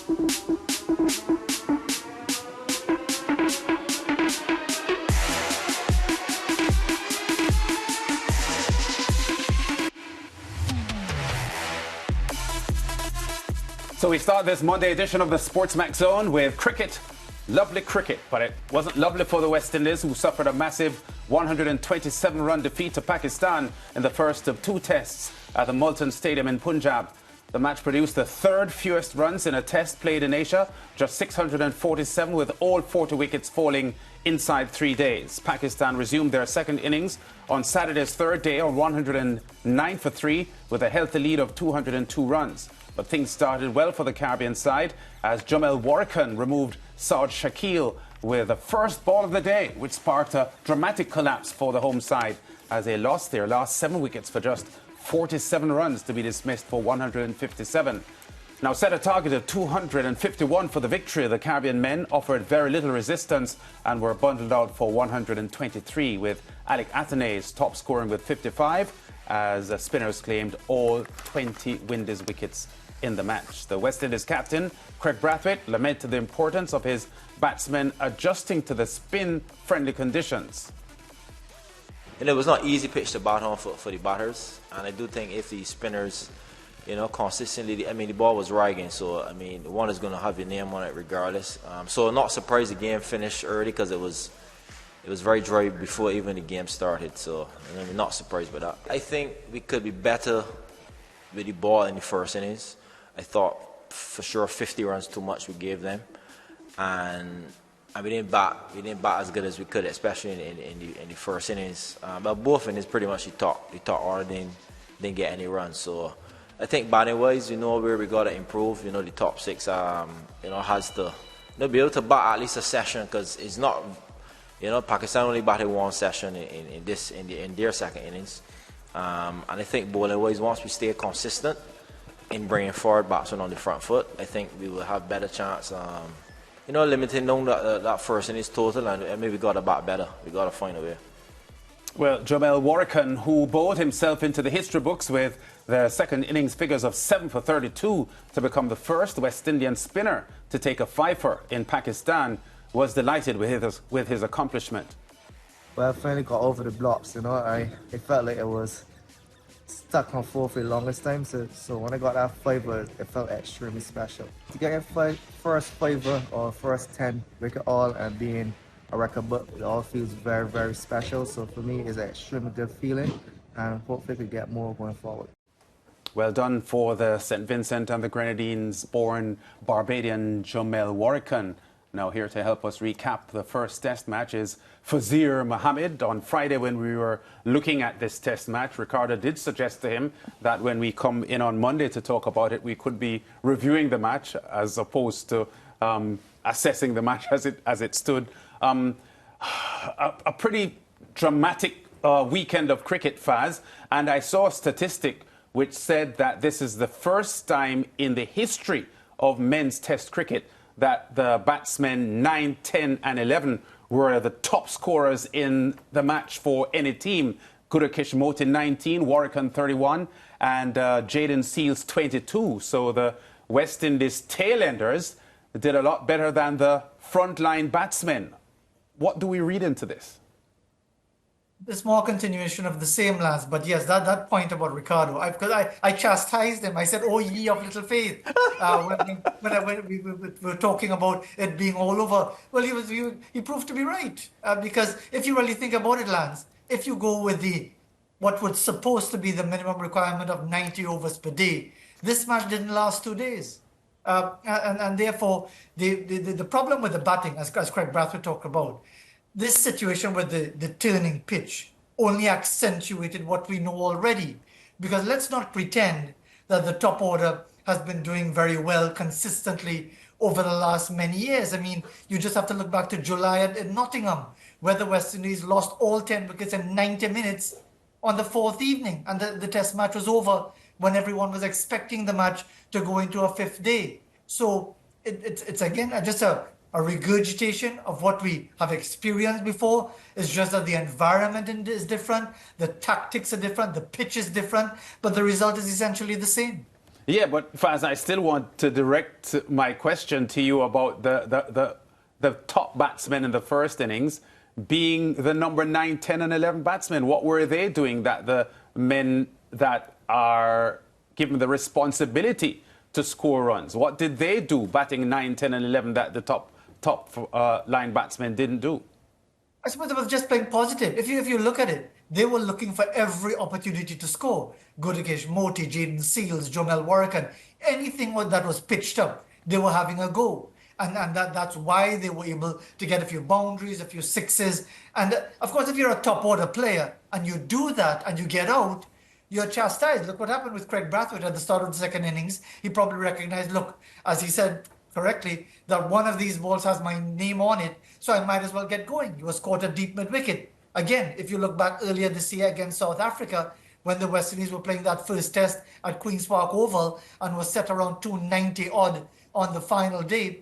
So we start this Monday edition of the SportsMax Zone with cricket. Lovely cricket, but it wasn't lovely for the West Indies, who suffered a massive 127-run defeat to Pakistan in the first of two tests at the Multan Stadium in Punjab. The match produced the third fewest runs in a test played in Asia, just 647, with all 40 wickets falling inside 3 days. Pakistan resumed their second innings on Saturday's third day on 109 for 3 with a healthy lead of 202 runs. But things started well for the Caribbean side as Jomel Warrican removed Saad Shakil with the first ball of the day, which sparked a dramatic collapse for the home side as they lost their last 7 wickets for just 47 runs to be dismissed for 157. Now, set a target of 251 for the victory, the Caribbean men offered very little resistance and were bundled out for 123, with Alec Athenae's top scoring with 55 as spinners claimed all 20 Windies wickets in the match. The West Indies captain, Craig Brathwaite, lamented the importance of his batsmen adjusting to the spin-friendly conditions. And it was not easy pitch to bat on for the batters, and I do think if the spinners, consistently, the ball was riding, so one is going to have your name on it regardless. So not surprised the game finished early because it was very dry before even the game started, so I'm not surprised by that. I think we could be better with the ball in the first innings. I thought for sure 50 runs too much we gave them, and we didn't bat as good as we could, especially in the first innings. But both innings pretty much the top order didn't get any runs. So I think batting wise, where we got to improve. The top six, has to be able to bat at least a session, because it's not. Pakistan only batted one session in their second innings, and I think bowling wise, once we stay consistent in bringing forward batsmen on the front foot, I think we will have better chance. Limiting down that first innings total, and maybe got to bat better. We got to find a way. Well, Jomel Warrican, who bowled himself into the history books with the second innings figures of 7 for 32 to become the first West Indian spinner to take a fifer in Pakistan, was delighted with his accomplishment. Well, I finally got over the blocks, it felt like it was stuck on 4 for the longest time, so when I got that fiver, it felt extremely special. To get your first fiver or first 10 wicket all and being a record book, it all feels very, very special. So for me, it's an extremely good feeling, and hopefully we get more going forward. Well done for the St. Vincent and the Grenadines-born Barbadian Jomel Warrican. Now here to help us recap the first test match is Fazir Mohammed. On Friday, when we were looking at this test match, Ricardo did suggest to him that when we come in on Monday to talk about it, we could be reviewing the match as opposed to assessing the match as it stood. A pretty dramatic weekend of cricket, Faz, and I saw a statistic which said that this is the first time in the history of men's test cricket that the batsmen 9, 10 and 11 were the top scorers in the match for any team. Gudakish Motin 19, Warrican 31 and Jaden Seals 22. So the West Indies tailenders did a lot better than the frontline batsmen. What do we read into this? It's more continuation of the same, lads. But yes, that point about Ricardo, because I chastised him. I said, "Oh, ye of little faith," when we were talking about it being all over. Well, he proved to be right, because if you really think about it, Lance, if you go with what was supposed to be the minimum requirement of 90 overs per day, this match didn't last 2 days, and therefore the problem with the batting, as Craig Brathwaite talked about. This situation with the turning pitch only accentuated what we know already, because let's not pretend that the top order has been doing very well consistently over the last many years. I mean, you just have to look back to July at Nottingham, where the West Indies lost all 10 wickets in 90 minutes on the 4th evening, and the test match was over when everyone was expecting the match to go into a 5th day. So it's again just a regurgitation of what we have experienced before. It's just that the environment is different, the tactics are different, the pitch is different, but the result is essentially the same. Yeah, but Faz, I still want to direct my question to you about the top batsmen in the first innings being the number 9, 10 and 11 batsmen. What were they doing that the men that are given the responsibility to score runs, what did they do batting 9, 10 and 11 that the top line batsmen didn't do? I suppose it was just playing positive. If you look at it, they were looking for every opportunity to score. Gudakesh Moti, Jaden Seals, Jomel Warrican, anything that was pitched up, they were having a go. And that's why they were able to get a few boundaries, a few sixes. And of course, if you're a top order player and you do that and you get out, you're chastised. Look what happened with Craig Brathwaite at the start of the second innings. He probably recognized, look, as he said correctly, that one of these balls has my name on it, so I might as well get going. He was caught at deep mid-wicket. Again, if you look back earlier this year against South Africa, when the West Indies were playing that first test at Queen's Park Oval and was set around 290 odd on the final day,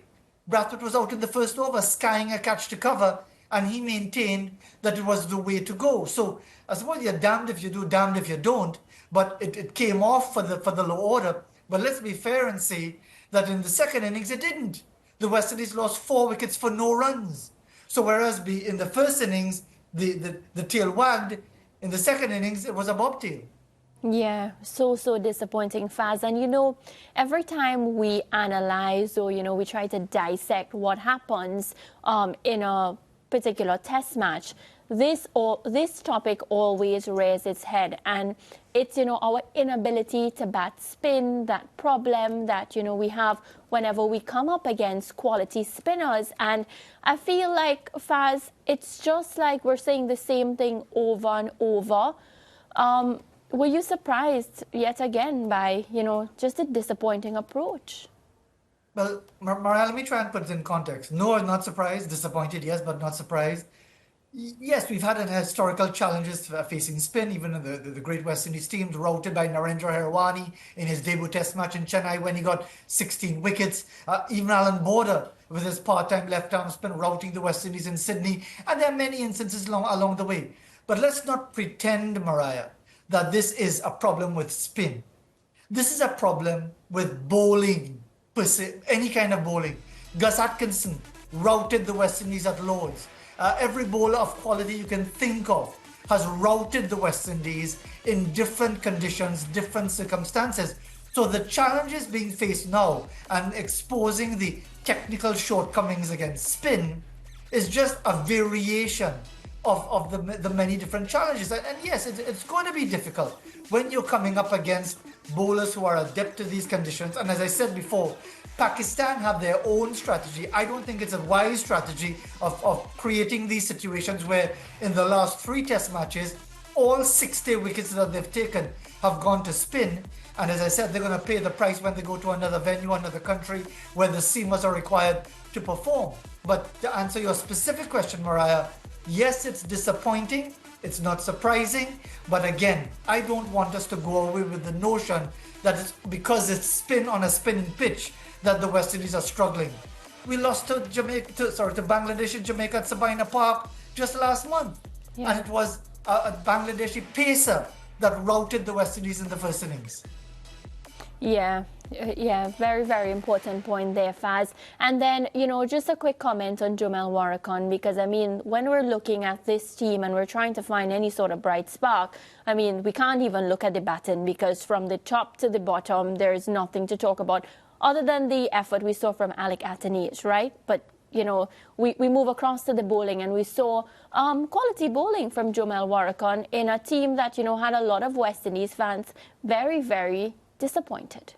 Brathwaite was out in the first over, skying a catch to cover, and he maintained that it was the way to go. So I suppose you're damned if you do, damned if you don't, but it came off for the low order. But let's be fair and say that in the second innings it didn't. The West Indies lost 4 wickets for no runs. So whereas in the first innings the tail wagged, in the second innings it was a bobtail. Yeah, so disappointing, Faz. And every time we analyze or we try to dissect what happens in a particular test match, this topic always raises its head, and it's our inability to bat spin, that problem that we have whenever we come up against quality spinners. And I feel like, Faz, it's just like we're saying the same thing over and over. Were you surprised yet again by just a disappointing approach? Well, Mariah, let me try and put it in context. No, I'm not surprised. Disappointed, yes, but not surprised. Yes, we've had historical challenges facing spin, even in the Great West Indies teams, routed by Narendra Hirwani in his debut test match in Chennai when he got 16 wickets. Even Alan Border with his part-time left-arm spin routing the West Indies in Sydney. And there are many instances along the way. But let's not pretend, Mariah, that this is a problem with spin. This is a problem with bowling, per se, any kind of bowling. Gus Atkinson routed the West Indies at Lords. Every bowler of quality you can think of has routed the West Indies in different conditions, different circumstances. So the challenges being faced now and exposing the technical shortcomings against spin is just a variation of the many different challenges. And yes, it's going to be difficult when you're coming up against bowlers who are adept to these conditions. And as I said before, Pakistan have their own strategy. I don't think it's a wise strategy of creating these situations where in the last 3 test matches, all 60 wickets that they've taken have gone to spin. And as I said, they're going to pay the price when they go to another venue, another country where the seamers are required to perform. But to answer your specific question, Mariah, yes, it's disappointing. It's not surprising. But again, I don't want us to go away with the notion that it's because it's spin on a spinning pitch that the West Indies are struggling. We lost to Bangladesh and Jamaica at Sabina Park just last month. Yeah. And it was a Bangladeshi pacer that routed the West Indies in the first innings. Yeah, very, very important point there, Faz. And then, just a quick comment on Jomel Warrican, because, when we're looking at this team and we're trying to find any sort of bright spark, we can't even look at the batting, because from the top to the bottom, there's nothing to talk about other than the effort we saw from Alec Athanaze, right? But, we move across to the bowling, and we saw quality bowling from Jomel Warrican in a team that, had a lot of West Indies fans very, very disappointed.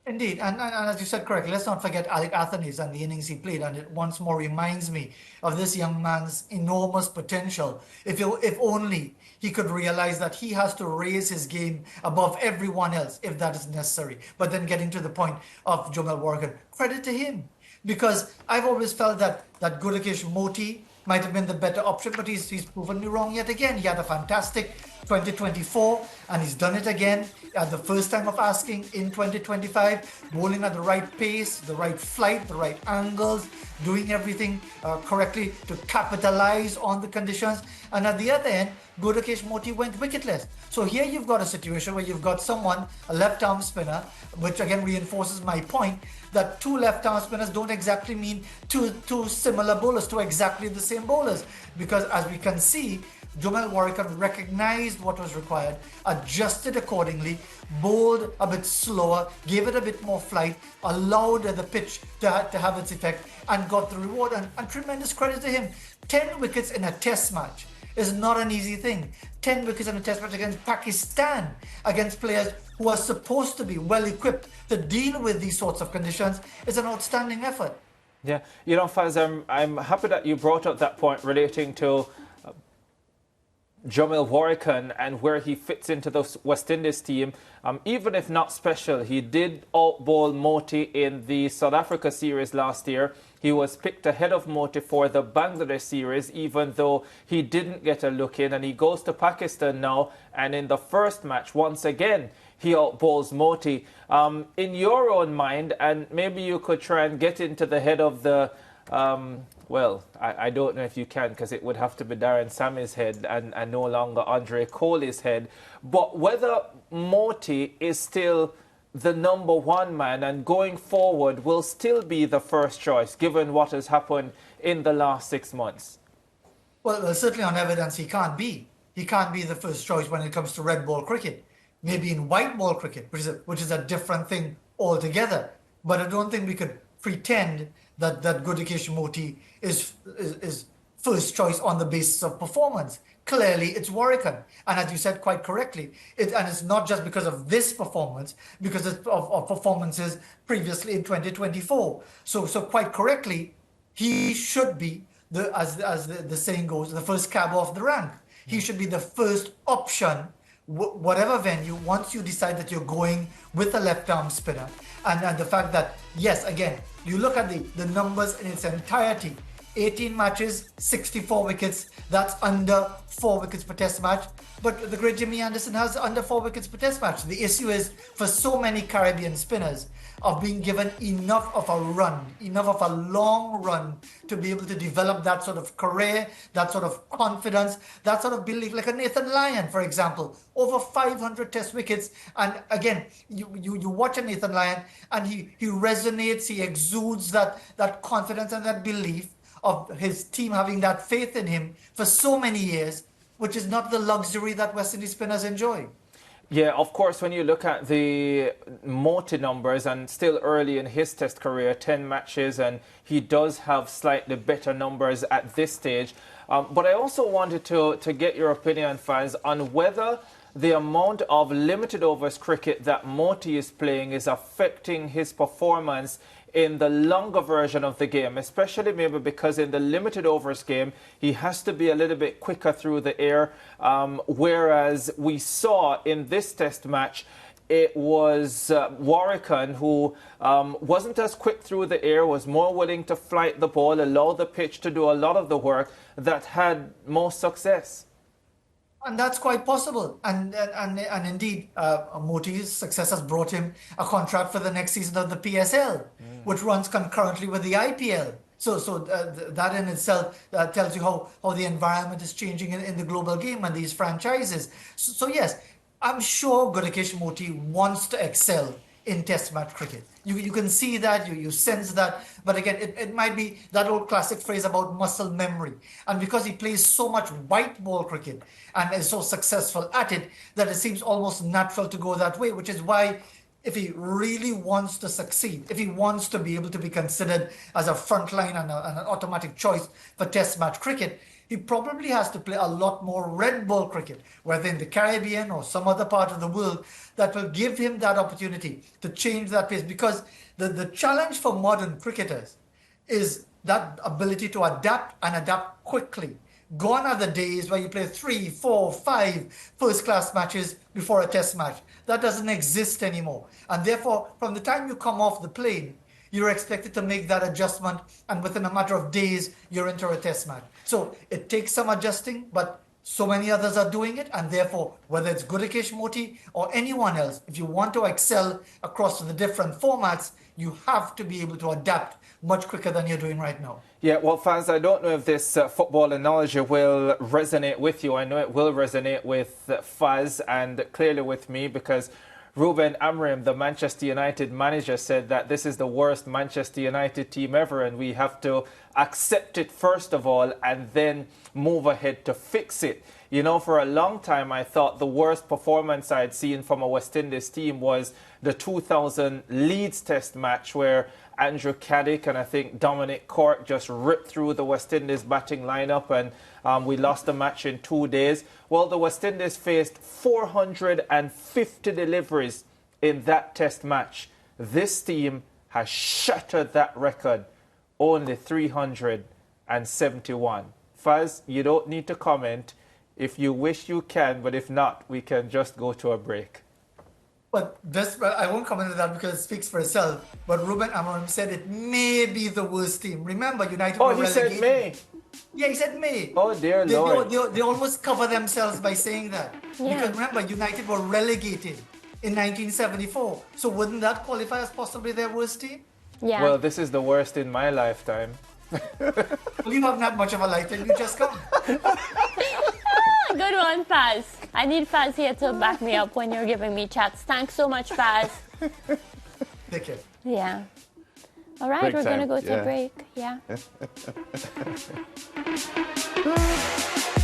Indeed, and as you said correctly, let's not forget Alec Athanaze and the innings he played, and it once more reminds me of this young man's enormous potential. If only he could realize that he has to raise his game above everyone else, if that is necessary. But then getting to the point of Jomel Warrican, credit to him, because I've always felt that Gudakesh Moti might have been the better option, but he's proven me wrong yet again. He had a fantastic 2024, and he's done it again at the first time of asking in 2025, bowling at the right pace, the right flight, the right angles, doing everything correctly to capitalize on the conditions. And at the other end, Gudakesh Moti went wicketless. So here you've got a situation where you've got someone, a left-arm spinner, which again reinforces my point that two left-arm spinners don't exactly mean two similar bowlers, two exactly the same bowlers. Because as we can see, Jomel Warrican recognized what was required, adjusted accordingly, bowled a bit slower, gave it a bit more flight, allowed the pitch to have its effect, and got the reward. And tremendous credit to him. 10 wickets in a test match is not an easy thing. 10 wickets in a test match against Pakistan, against players who are supposed to be well equipped to deal with these sorts of conditions, is an outstanding effort. Yeah, you know, Faz, I'm happy that you brought up that point relating to Jomel Warrican and where he fits into the West Indies team. Even if not special, he did outbowl Moti in the South Africa series last year. He was picked ahead of Moti for the Bangladesh series, even though he didn't get a look in. And he goes to Pakistan now, and in the first match, once again, he outbowls Moti. In your own mind, and maybe you could try and get into the head of the... well, I don't know if you can, because it would have to be Darren Sammy's head and no longer Andre Coley's head. But whether Moti is still the number one man and going forward will still be the first choice, given what has happened in the last 6 months. Well, certainly on evidence, he can't be. He can't be the first choice when it comes to red ball cricket. Maybe in white ball cricket, which is a different thing altogether. But I don't think we could pretend that Gudakesh Moti is first choice on the basis of performance. Clearly, it's Warrican. And as you said quite correctly, it's not just because of this performance, because of performances previously in 2024. So quite correctly, he should be, as the saying goes, the first cab off the rank. He should be the first option, whatever venue, once you decide that you're going with a left-arm spinner. And the fact that, yes, again, you look at the numbers in its entirety. 18 matches, 64 wickets. That's under 4 wickets per test match. But the great Jimmy Anderson has under 4 wickets per test match. The issue is, for so many Caribbean spinners, of being given enough of a run, enough of a long run to be able to develop that sort of career, that sort of confidence, that sort of belief, like a Nathan Lyon, for example, over 500 test wickets. And again, you watch a Nathan Lyon and he resonates, he exudes that confidence and that belief of his team having that faith in him for so many years, which is not the luxury that West Indies spinners enjoy. Yeah, of course, when you look at the Moti numbers, and still early in his test career, 10 matches, and he does have slightly better numbers at this stage. But I also wanted to get your opinion, fans, on whether the amount of limited overs cricket that Moti is playing is affecting his performance in the longer version of the game, especially maybe because in the limited overs game, he has to be a little bit quicker through the air, whereas we saw in this test match, it was Warrican who wasn't as quick through the air, was more willing to flight the ball, allow the pitch to do a lot of the work, that had more success. And that's quite possible. And indeed, Moti's success has brought him a contract for the next season of the PSL, which runs concurrently with the IPL. So that in itself tells you how the environment is changing in the global game and these franchises. So yes, I'm sure Gudakesh Moti wants to excel in test match cricket. You can see that, you sense that. But again, it might be that old classic phrase about muscle memory. And because he plays so much white ball cricket and is so successful at it, that it seems almost natural to go that way, which is why if he really wants to succeed, if he wants to be able to be considered as a frontline and an automatic choice for test match cricket, he probably has to play a lot more red ball cricket, whether in the Caribbean or some other part of the world, that will give him that opportunity to change that pace. Because the challenge for modern cricketers is that ability to adapt and adapt quickly. Gone are the days where you play 3, 4, 5 first-class matches before a test match. That doesn't exist anymore. And therefore, from the time you come off the plane, you're expected to make that adjustment, and within a matter of days, you're into a test match. So it takes some adjusting, but So many others are doing it, and therefore, whether it's Gudakesh Moti or anyone else, if you want to excel across the different formats, you have to be able to adapt much quicker than you're doing right now. Yeah, well, fans, I don't know if this football analogy will resonate with you. I know it will resonate with Faz and clearly with me, because Ruben Amorim, the Manchester United manager, said that this is the worst Manchester United team ever, and we have to accept it first of all and then move ahead to fix it. You know, for a long time, I thought the worst performance I'd seen from a West Indies team was the 2000 Leeds Test match, where Andrew Caddick and I think Dominic Cork just ripped through the West Indies batting lineup, and we lost the match in 2 days. Well, the West Indies faced 450 deliveries in that Test match. This team has shattered that record, only 371. Faz, you don't need to comment. If you wish, you can, but if not, we can just go to a break. But I won't comment on that because it speaks for itself. But Ruben Amorim said it may be the worst team. Remember, United were relegated. Said may. Yeah, he said may. Oh, dear Lord. They almost cover themselves by saying that. Yeah. Because remember, United were relegated in 1974. So wouldn't that qualify as possibly their worst team? Yeah. Well, this is the worst in my lifetime. Well, you haven't had much of a lifetime. You just come. Good one, Faz. I need Faz here to back me up when you're giving me chats. Thanks so much, Faz. Take care. Yeah. All right, Break we're going to time. go to Yeah. break. Yeah.